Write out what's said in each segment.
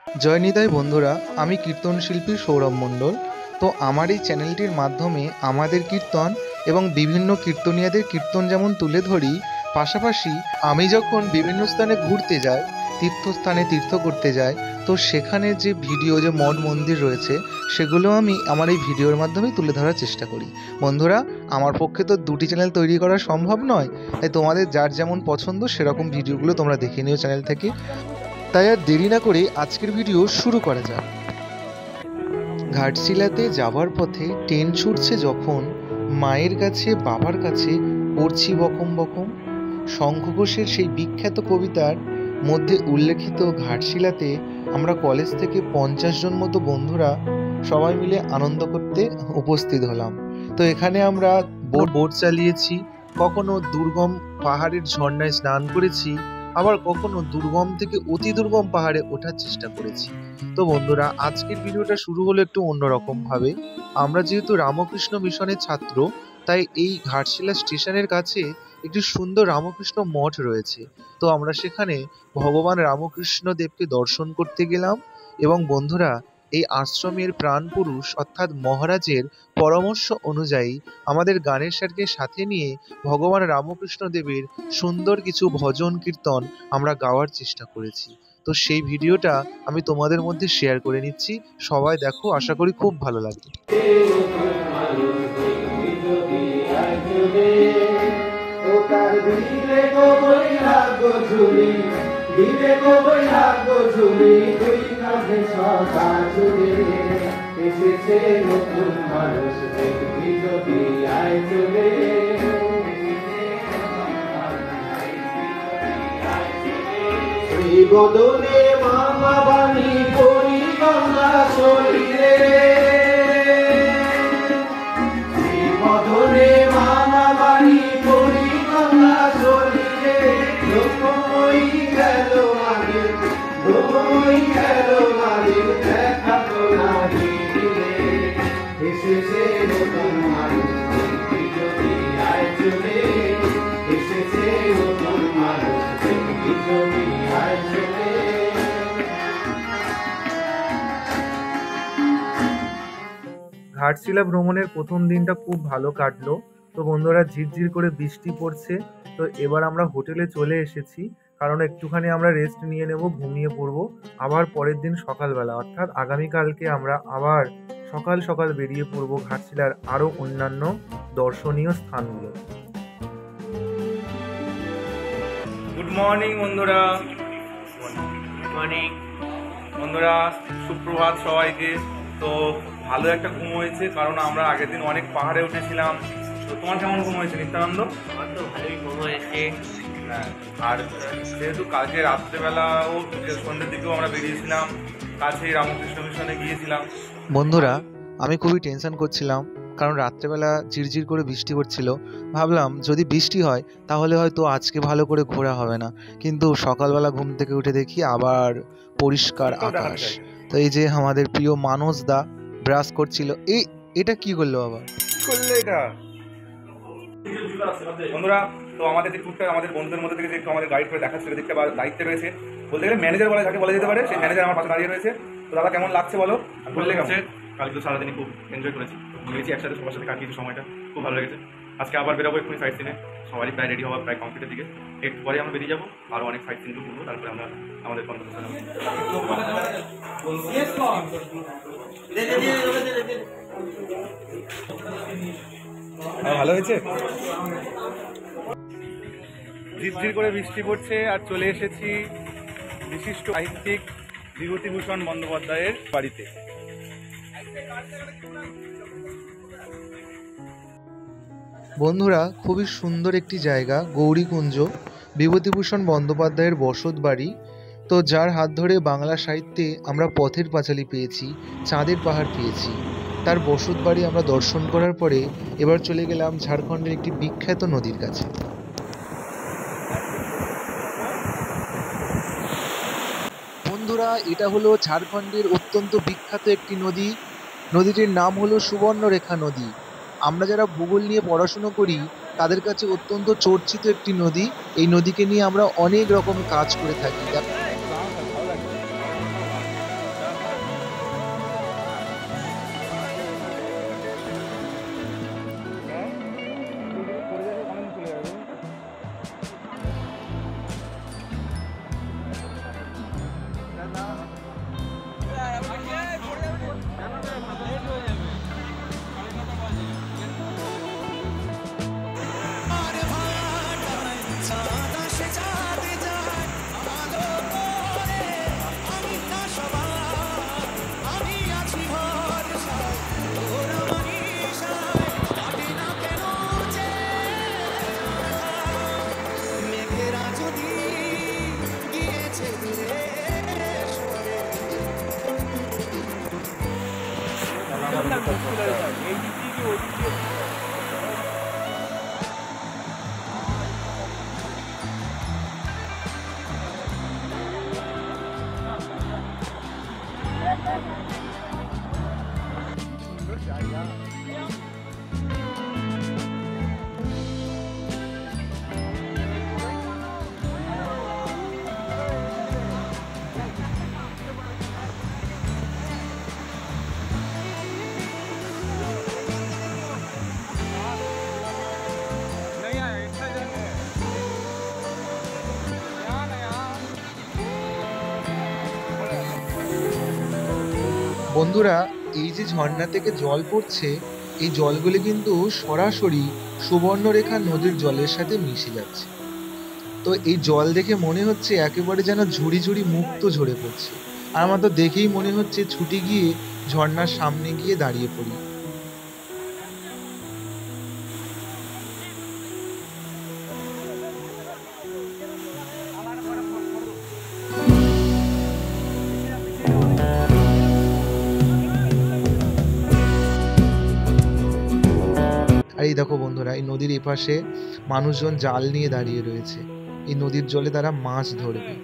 জয় নিতাই বন্ধুরা, আমি কীর্তন শিল্পী সৌরভ মণ্ডল। তো আমার এই চ্যানেলটির মাধ্যমে আমাদের কীর্তন এবং বিভিন্ন কীর্তনীয়াদের কীর্তন যেমন তুলে ধরি, পাশাপাশি আমি যখন বিভিন্ন স্থানে ঘুরতে যাই, তীর্থস্থানে তীর্থ করতে যাই, তো সেখানে যে ভিডিও, যে মঠ মন্দির রয়েছে, সেগুলো আমি আমার এই ভিডিওর মাধ্যমে তুলে ধরার চেষ্টা করি। বন্ধুরা, আমার পক্ষে তো দুটি চ্যানেল তৈরি করা সম্ভব নয়, তাই তোমাদের যার যেমন পছন্দ সেরকম ভিডিওগুলো তোমরা দেখে নিও চ্যানেল থেকে। তাই আর দেরি না করে আজকের ভিডিও শুরু করা যাক। ঘাটশিলাতে যাবার পথে ট্রেন ছুটছে যখন, মায়ের কাছে বাবার কাছে পড়ছি বকম বকম। শঙ্খ ঘোষের সেই বিখ্যাত কবিতার মধ্যে উল্লেখিত ঘাটশিলাতে আমরা কলেজ থেকে 50 জন মতো বন্ধুরা সবাই মিলে আনন্দ করতে উপস্থিত হলাম। তো এখানে আমরা বোট চালিয়েছি, কখনো দুর্গম পাহাড়ের ঝর্ণায় স্নান করেছি, আবার কখনো দুর্গম থেকে অতি দুর্গম পাহাড়ে ওঠার চেষ্টা করেছি। তো বন্ধুরা, আজকের ভিডিওটা শুরু হলো একটু অন্যরকম ভাবে। আমরা যেহেতু রামকৃষ্ণ মিশনের ছাত্র, তাই এই ঘাটশিলা স্টেশনের কাছে একটি সুন্দর রামকৃষ্ণ মঠ রয়েছে। তো আমরা সেখানে ভগবান রামকৃষ্ণ দেবকে দর্শন করতে গেলাম। এবং বন্ধুরা, এই আশ্রমের প্রাণ পুরুষ অর্থাৎ মহারাজের পরামর্শ অনুযায়ী আমাদের গানের স্যারকে সাথে নিয়ে ভগবান রামকৃষ্ণ দেবের সুন্দর কিছু ভজন কীর্তন আমরা গাওয়ার চেষ্টা করেছি। তো সেই ভিডিওটা আমি তোমাদের মধ্যে শেয়ার করে নিচ্ছি, সবাই দেখো, আশা করি খুব ভালো লাগবে। বদলে মামা বাণী করি বাংলা শরীরে, বদলে মামা বাণী করি বাংলা শরীরে, লোকই গেল আগে, লোকই গেল আগে, দেখা তো নাহি দিলে, এসেছে নতুন মানুষ যদি আয় চলে, এসেছে নতুন মানুষ যদি আয় চলে। ঘাটশিলা ভ্রমণের প্রথম দিনটা খুব ভালো কাটলো। তো বন্ধুরা, ঝিরঝির করে বৃষ্টি পড়ছে। তো এবার আমরা হোটেলে চলে এসেছি, কারণ একটুখানি আমরা রেস্ট নিয়ে নেব, ঘুমিয়ে পড়বো। আবার পরের দিন সকালবেলা অর্থাৎ আগামীকালকে আমরা আবার সকাল সকাল বেরিয়ে পড়বো ঘাটশিলার আরও অন্যান্য দর্শনীয় স্থানগুলো। গুড মর্নিং বন্ধুরা, গুড মর্নিং বন্ধুরা, সুপ্রভাত সবাইকে। তো ভালো একটা ঘুম হয়েছে, কারণ আমরা আগের দিন অনেক পাহাড়ে উঠেছিলাম। তো তোমার কেমন ঘুম হয়েছে নিত্যানন্দ? আমার তো ভালোই ঘুম হয়েছে। হ্যাঁ, আর যেহেতু কালকে রাত্রেবেলাও সন্ধ্যের দিকেও আমরা বেরিয়েছিলাম, কাছেই রামকৃষ্ণ মিশনে গিয়েছিলাম। বন্ধুরা, আমি খুবই টেনশন করছিলাম, কারণ রাত্রেবেলা ঝিরঝির করে বৃষ্টি হচ্ছিল। ভাবলাম যদি বৃষ্টি হয় তাহলে হয়তো আজকে ভালো করে ঘোরা হবে না, কিন্তু সকালবেলা ঘুম থেকে উঠে দেখি আবার পরিষ্কার আকাশ। তো এই যে আমাদের প্রিয় মানস দা ব্রাশ করছিল, এটা কি করলো আবার? করলে এটা বন্ধুরা, তো আমাদের যে ট্যুরটা আমাদের বন্ধুদের মধ্যে থেকে যে একটু আমাদের গাইড করে দেখাচ্ছিল, দেখতে বা দায়িত্বে রয়েছে, বলতে গেলে ম্যানেজার বলা যাকে বলা যেতে পারে, সেই ম্যানেজার আমার পাশে দাঁড়িয়ে রয়েছে। তো দাদা কেমন লাগছে বলো? বললে কেমন? কালকে তো সারাদিনই খুব এনজয় করেছি, ঘুরেছি একসাথে, সবার সাথে কাটিয়েছি সময়টা, খুব ভালো লেগেছে। আজকে আবার বেরোবো এক্ষুনি সাইট সিনে, সবারই প্রায় রেডি হওয়া প্রায় কমপ্লিটের দিকে। একটু পরে আমরা বেরিয়ে যাবো, আরও অনেক সাইট সিনগুলো ঘুরবো, তারপরে আমরা আমাদের কনভারসেশন। ভালো হয়েছে। ঝিরঝির করে বৃষ্টি পড়ছে, আর চলে এসেছি বিশিষ্ট সাহিত্যিক বিভূতিভূষণ বন্দ্যোপাধ্যায়ের বাড়িতে। বন্ধুরা, খুবই সুন্দর একটি জায়গা গৌরীকুঞ্জ, বিভূতিভূষণ বন্দ্যোপাধ্যায়ের বসত বাড়ি। তো যার হাত ধরে বাংলা সাহিত্যে আমরা পথের পাঁচালী পেয়েছি, চাঁদের পাহাড় পেয়েছি, তার বসত বাড়ি আমরা দর্শন করার পরে এবার চলে গেলাম ঝাড়খণ্ডের একটি বিখ্যাত নদীর কাছে। বন্ধুরা, এটা হলো ঝাড়খণ্ডের অত্যন্ত বিখ্যাত একটি নদী। নদীটির নাম হলো সুবর্ণরেখা নদী। আমরা যারা ভূগোল নিয়ে পড়াশুনো করি তাদের কাছে অত্যন্ত চর্চিত একটি নদী। এই নদীকে নিয়ে আমরা অনেক রকম কাজ করে থাকি। বন্ধুরা, এই যে ঝর্ণা থেকে জল পড়ছে, এই জলগুলি কিন্তু সরাসরি সুবর্ণরেখা নদীর জলের সাথে মিশে যাচ্ছে। তো এই জল দেখে মনে হচ্ছে একেবারে যেন ঝুড়ি ঝুড়ি মুক্ত ঝরে পড়ছে। আর আমার তো দেখেই মনে হচ্ছে ছুটে গিয়ে ঝর্ণার সামনে গিয়ে দাঁড়িয়ে পড়ি। আর এই দেখো বন্ধুরা, এই নদীর এপাশে মানুষজন জাল নিয়ে দাঁড়িয়ে রয়েছে। এই নদীর জলে তারা মাছ ধরবে।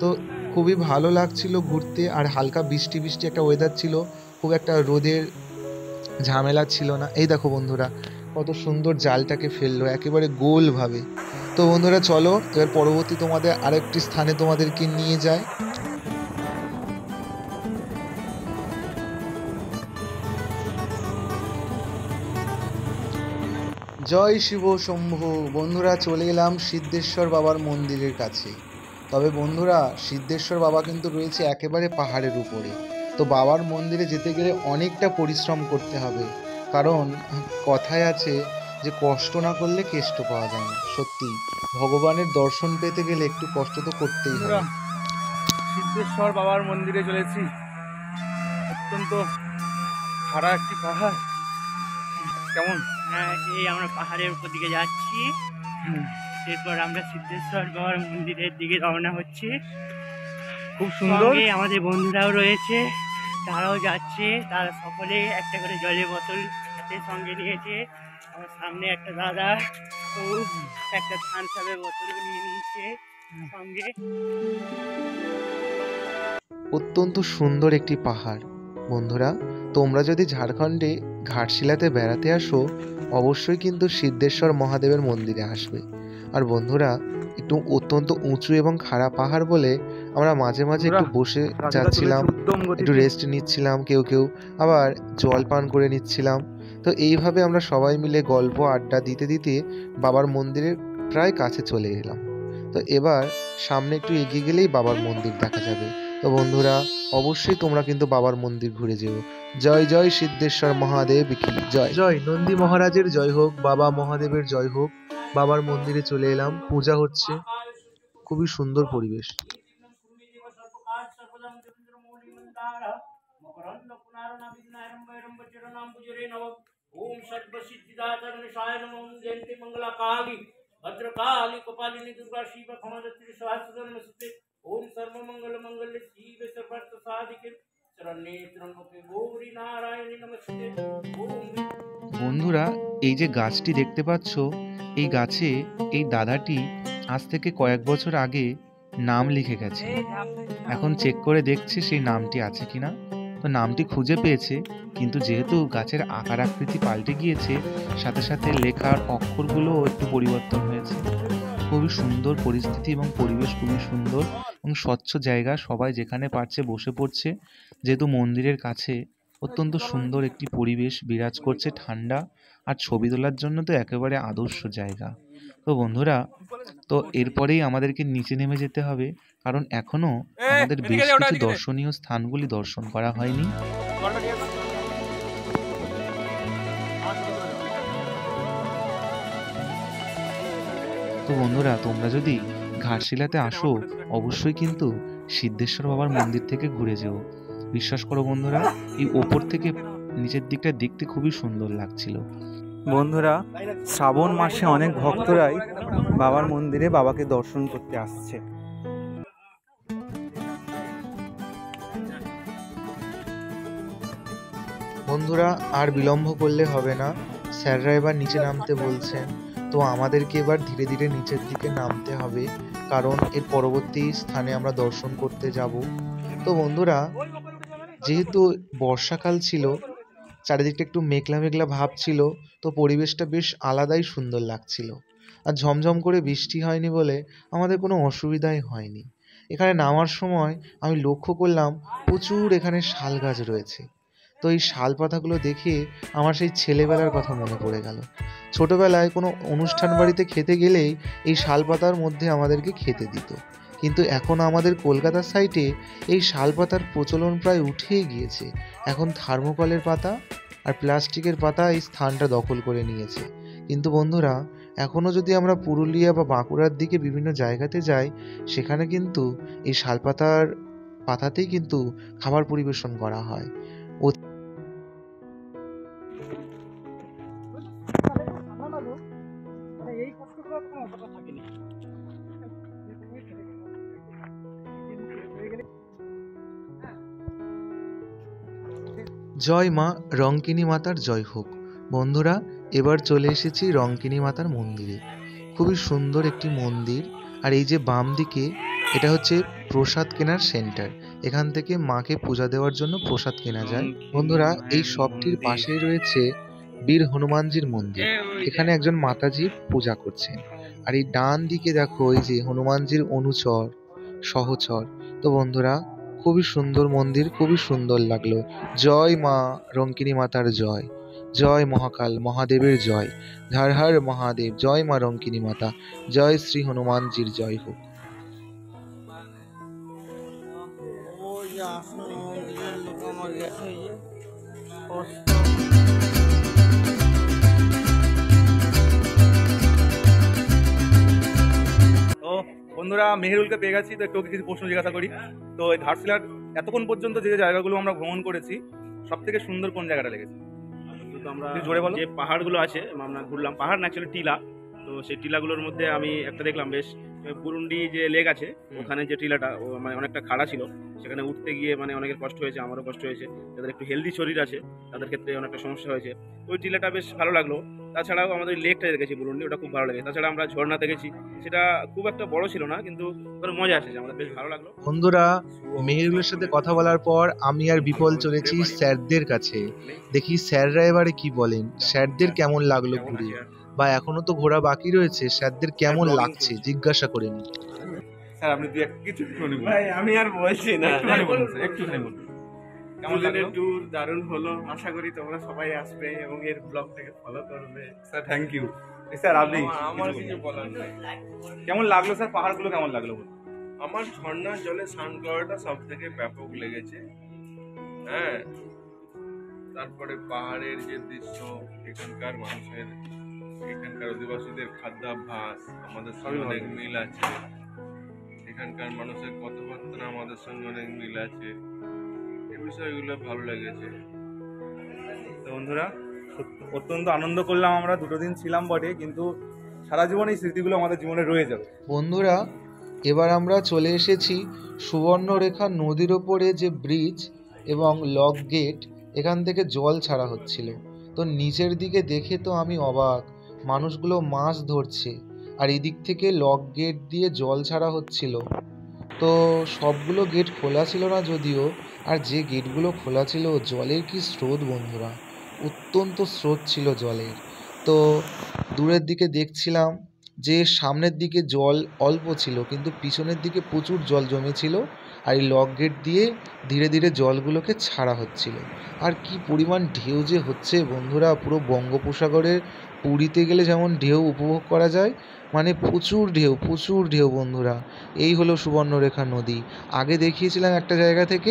তো খুবই ভালো লাগছিল ঘুরতে, আর হালকা বৃষ্টি বৃষ্টি একটা ওয়েদার ছিল, খুব একটা রোদের ঝামেলা ছিল না। এই দেখো বন্ধুরা, কত সুন্দর জালটাকে ফেললো একেবারে গোলভাবে। তো বন্ধুরা চলো এবার পরবর্তী তোমাদের আরেকটি স্থানে তোমাদেরকে নিয়ে যায়। জয় শিব শম্ভু। বন্ধুরা চলে এলাম সিদ্ধেশ্বর বাবার মন্দিরের কাছে। তবে বন্ধুরা, সিদ্ধেশ্বর বাবা কিন্তু রয়েছে একেবারে পাহাড়ের উপরে। তো বাবার মন্দিরে যেতে গেলে অনেকটা পরিশ্রম করতে হবে, কারণ কথায় আছে যে কষ্ট না করলে কেষ্ট পাওয়া যায় না। সত্যি ভগবানের দর্শন পেতে গেলে একটু কষ্ট তো করতেই হবে। সিদ্ধেশ্বর বাবার মন্দিরে চলেছি। অত্যন্ত খাড়া একটি পাহাড়। কেমন? হ্যাঁ, এই আমরা পাহাড়ের উপর দিকে যাচ্ছি। এরপর আমরা সিদ্ধেশ্বর বাবার মন্দিরের দিকে রওনা হচ্ছি। খুব সুন্দর। সঙ্গে আমাদের বন্ধুরাও রয়েছে, তারাও যাচ্ছে। তারা সকলে একটা করে জলের বোতল হাতে সঙ্গে নিয়েছে। আমার সামনে একটা দাদা, ও একটা থানসাপের বোতল নিয়ে নিয়েছে সঙ্গে। অত্যন্ত সুন্দর একটি পাহাড়। বন্ধুরা, তোমরা যদি ঝাড়খণ্ডে ঘাটশিলাতে বেড়াতে আসো, অবশ্যই কিন্তু সিদ্ধেশ্বর মহাদেবের মন্দিরে আসবে। আর বন্ধুরা, একটু অত্যন্ত উঁচু এবং খাড়া পাহাড় বলে আমরা মাঝে মাঝে একটু বসে যাচ্ছিলাম, একটু রেস্ট নিচ্ছিলাম, কেউ কেউ আবার জল পান করে নিচ্ছিলাম। তো এইভাবে আমরা সবাই মিলে গল্প আড্ডা দিতে দিতে বাবার মন্দিরের প্রায় কাছে চলে এলাম। তো এবার সামনে একটু এগিয়ে গেলেই বাবার মন্দির দেখা যাবে। তো বন্ধুরা, অবশ্যই তোমরা কিন্তু বাবার মন্দির ঘুরে যেও। জয় জয় সিদ্ধেশ্বর মহাদেব কি জয়। জয় নন্দী মহারাজের জয় হোক, বাবা মহাদেবের জয় হোক। বাবার মন্দিরে চলে এলাম, পূজা হচ্ছে, খুবই সুন্দর পরিবেশ। ओम सर्व सिद्धिदाता गणेशाय नमः। ओम जयंती मंगला काली भद्रकाली कपालिनी दुर्गा शिव क्षमादत्री सहस्र नमस्ते। ओम सर्व मंगल मंगल शिव सर्वार्थ साधिके शरण्ये त्र्यंबके गौरी नारायणी नमस्ते। ओम বন্ধুরা, এই যে গাছটি দেখতে পাচ্ছ, এই গাছে এই দাদাটি আজ থেকে কয়েক বছর আগে নাম লিখে গেছে। এখন চেক করে দেখছে সেই নামটি আছে কিনা। তো নামটি খুঁজে পেয়েছে, কিন্তু যেহেতু গাছের আকার আকৃতি পাল্টে গিয়েছে, সাথে সাথে লেখার অক্ষরগুলো একটু পরিবর্তন হয়েছে। খুবই সুন্দর পরিস্থিতি এবং পরিবেশ খুবই সুন্দর এবং স্বচ্ছ জায়গা, সবাই যেখানে পারছে বসে পড়ছে। যেহেতু মন্দিরের কাছে অত্যন্ত সুন্দর একটি পরিবেশ বিরাজ করছে, ঠান্ডা, আর ছবি তোলার জন্য তো একেবারে আদর্শ জায়গা। তো বন্ধুরা, তো এরপরেই আমাদেরকে নিচে নেমে যেতে হবে, কারণ এখনো আমাদের বেশ কিছু দর্শনীয় স্থানগুলি দর্শন করা হয়নি। তো বন্ধুরা, তোমরা যদি ঘাটশিলাতে আসো, অবশ্যই কিন্তু সিদ্ধেশ্বর বাবার মন্দির থেকে ঘুরে যেও। বিশ্বাস করো বন্ধুরা, এই ওপর থেকে নিচের দিকটা দেখতে খুবই সুন্দর লাগছিল। বন্ধুরা, শ্রাবণ মাসে অনেক ভক্তরাই বাবার মন্দিরে বাবাকে দর্শন করতে আসছে। বন্ধুরা আর বিলম্ব করলে হবে না, স্যাররা এবার নিচে নামতে বলছেন। তো আমাদেরকে এবার ধীরে ধীরে নিচের দিকে নামতে হবে, কারণ এর পরবর্তী স্থানে আমরা দর্শন করতে যাব। তো বন্ধুরা, যেহেতু বর্ষাকাল ছিল, চারিদিকটা একটু মেঘলা মেঘলা ভাব ছিল, তো পরিবেশটা বেশ আলাদাই সুন্দর লাগছিল। আর ঝমঝম করে বৃষ্টি হয়নি বলে আমাদের কোনো অসুবিধাই হয়নি। এখানে নামার সময় আমি লক্ষ্য করলাম প্রচুর এখানে শাল গাছ রয়েছে। তো এই শাল পাতাগুলো দেখে আমার সেই ছেলেবেলার কথা মনে পড়ে গেল। ছোটবেলায় কোনো অনুষ্ঠান বাড়িতে খেতে গেলেই এই শাল পাতার মধ্যে আমাদেরকে খেতে দিত, কিন্তু এখন আমাদের কলকাতার সাইডে এই শাল পাতার প্রচলন প্রায় উঠেই গিয়েছে। এখন থার্মোকলের পাতা আর প্লাস্টিকের পাতা এই স্থানটা দখল করে নিয়েছে। কিন্তু বন্ধুরা, এখনও যদি আমরা পুরুলিয়া বা বাঁকুড়ার দিকে বিভিন্ন জায়গাতে যাই, সেখানে কিন্তু এই শাল পাতাতেই কিন্তু খাবার পরিবেশন করা হয়। জয় মা রঙ্কিনী মাতার জয় হোক। বন্ধুরা, এবার চলে এসেছি রঙ্কিনী মাতার মন্দিরে। খুবই সুন্দর একটি মন্দির। আর এই যে বাম দিকে, এটা হচ্ছে প্রসাদ কেনার সেন্টার। এখান থেকে মাকে পূজা দেওয়ার জন্য প্রসাদ কেনা যায়। বন্ধুরা, এই শপটির পাশেই রয়েছে বীর হনুমানজির মন্দির। এখানে একজন মাতাজি পূজা করছেন। আর এই ডান দিকে দেখো, এই যে হনুমানজির অনুচর সহচর। তো বন্ধুরা, খুবই সুন্দর মন্দির, খুবই সুন্দর লাগলো। জয় মা রঙ্কিনী মাতার জয়, জয় মহাকাল মহাদেবের জয়, হর হর মহাদেব, জয় মা রঙ্কিনী মাতা, জয় শ্রী হনুমানজির জয় হোক। তো বন্ধুরা, মেহেরুলকে পেয়ে গেছি, তো একটু কিছু প্রশ্ন জিজ্ঞাসা করি। তো এই ঘাটশিলার এতক্ষণ পর্যন্ত যে জায়গাগুলো আমরা ভ্রমণ করেছি, সব থেকে সুন্দর কোন জায়গাটা লেগেছে? আমরা জোরে বলো। যে পাহাড়গুলো আছে আমরা ঘুরলাম, পাহাড় না অ্যাকচুয়ালি টিলা। তো সেই টিলাগুলোর মধ্যে আমি একটা দেখলাম, বেশ পুরুন্ডি যে লেক আছে ওখানে যে টিলাটা মানে অনেকটা খাড়া ছিল, সেখানে উঠতে গিয়ে মানে অনেকের কষ্ট হয়েছে, আমারও কষ্ট হয়েছে। যাদের একটু হেলদি শরীর আছে তাদের ক্ষেত্রে অনেকটা সমস্যা হয়েছে। ওই টিলাটা বেশ ভালো লাগলো। তাছাড়াও আমাদের লেকটা দেখেছি পুরুন্ডি, ওটা খুব ভালো লাগে। তাছাড়া আমরা ঝর্ণা দেখেছি, সেটা খুব একটা বড় ছিল না, কিন্তু মজা এসেছে, আমাদের বেশ ভালো লাগলো। বন্ধুরা, মেহেরুলের সাথে কথা বলার পর আমি আর বিপল চলেছি স্যারদের কাছে। দেখি স্যাররা এবারে কি বলেন, স্যারদের কেমন লাগলো ঘুরে, বা এখনো তো ঘোরা বাকি রয়েছে, স্যারদের কেমন লাগছে জিজ্ঞাসা করে নি। স্যার, আপনি কিছু বলুন। ভাই আমি আর বলছি না, একটুখানি বলুন কেমন লাগলো? ট্যুর দারুণ হলো। আশা করি তোমরা সবাই আসবে এবং এর ব্লগটাকে ফলো করবে। Sir thank you. স্যার আপনি আমার কিছু বলার নাই। কেমন লাগলো স্যার? পাহাড়গুলো কেমন লাগলো? আমার ঝর্ণার জলে স্নান করাটা সব থেকে ব্যাপক লেগেছে। হ্যাঁ, তারপরে পাহাড়ের যে দৃশ্য, এখানকার মানুষের, এখানকার অধিবাসীদের খাদ্যাভ্যাস আমাদের সঙ্গে অনেক মিল আছে। এখানকার মানুষের কথাবার্তা আমাদের সঙ্গে অনেক মিল আছে। এই বিষয়গুলো ভালো লেগেছে। তো বন্ধুরা, অত্যন্ত আনন্দ করলাম। আমরা 2 দিন ছিলাম বটে, কিন্তু সারা জীবন এই স্মৃতিগুলো আমাদের জীবনে রয়ে যাবে। বন্ধুরা, এবার আমরা চলে এসেছি সুবর্ণরেখা নদীর ওপরে যে ব্রিজ এবং লক গেট, এখান থেকে জল ছাড়া হচ্ছিল। তো নিচের দিকে দেখে তো আমি অবাক, মানুষগুলো মাছ ধরছে আর এদিক থেকে লক গেট দিয়ে জল ছাড়া হচ্ছিল। তো সবগুলো গেট খোলা ছিল না যদিও, আর যে গেটগুলো খোলা ছিল, জলের কি স্রোত বন্ধুরা, অত্যন্ত স্রোত ছিল জলের। তো দূরের দিকে দেখছিলাম যে সামনের দিকে জল অল্প ছিল, কিন্তু পিছনের দিকে প্রচুর জল জমেছিল। আর এই লক গেট দিয়ে ধীরে ধীরে জলগুলোকে ছাড়া হচ্ছিল। আর কি পরিমাণ ঢেউ যে হচ্ছে বন্ধুরা, পুরো বঙ্গোপসাগরের পুরীতে গেলে যেমন ঢেউ উপভোগ করা যায়, মানে প্রচুর ঢেউ, প্রচুর ঢেউ বন্ধুরা। এই হলো সুবর্ণরেখা নদী। আগে দেখিয়েছিলাম একটা জায়গা থেকে,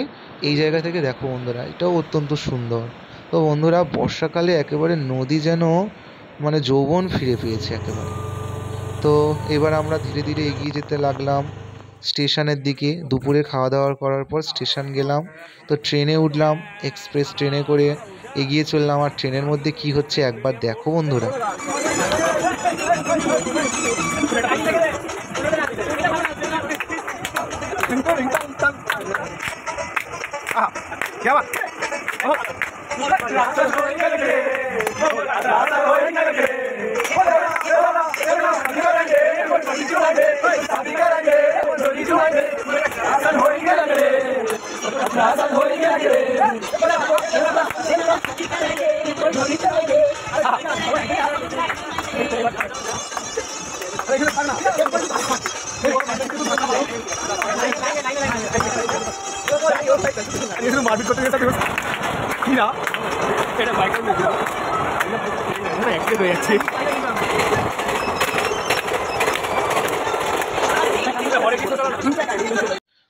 এই জায়গা থেকে দেখো বন্ধুরা, এটাও অত্যন্ত সুন্দর। তো বন্ধুরা, বর্ষাকালে একেবারে নদী যেন মানে যৌবন ফিরে পেয়েছে একেবারে। তো এবার আমরা ধীরে ধীরে এগিয়ে যেতে লাগলাম স্টেশনের দিকে। দুপুরে খাওয়া দাওয়া করার পর স্টেশন গেলাম। তো ট্রেনে উঠলাম, এক্সপ্রেস ট্রেনে করে এগিয়ে চললাম। আর ট্রেনের মধ্যে কি হচ্ছে একবার দেখো বন্ধুরা। মারপিট করতে গেছে কি না এটা বাইক অ্যাক্সিডেন্ট হয়ে যাচ্ছে।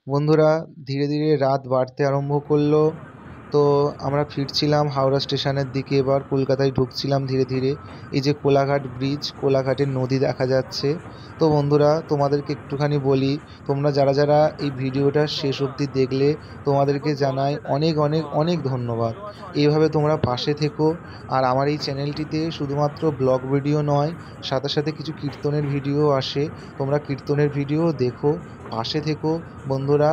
বন্ধুরা ধীরে ধীরে রাত বাড়তে আরম্ভ করলো। তো আমরা ফিরছিলাম হাওড়া স্টেশনের দিকে, এবার কলকাতায় ঢুকছিলাম ধীরে ধীরে। এই যে কোলাঘাট ব্রিজ, কোলাঘাটের নদী দেখা যাচ্ছে। তো বন্ধুরা তোমাদেরকে একটুখানি বলি, তোমরা যারা যারা এই ভিডিওটা শেষ অবধি দেখলে তোমাদেরকে জানাই অনেক অনেক অনেক ধন্যবাদ। এইভাবে তোমরা পাশে থেকো। আর আমার এই চ্যানেলটিতে শুধুমাত্র ব্লগ ভিডিও নয়, সাথে সাথে কিছু কীর্তনের ভিডিও আসে, তোমরা কীর্তনের ভিডিও দেখো, পাশে থেকো বন্ধুরা।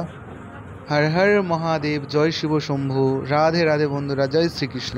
হর হর মহাদেব, জয় শিব শম্ভু, রাধে রাধে বন্ধুরা, জয় শ্রীকৃষ্ণ।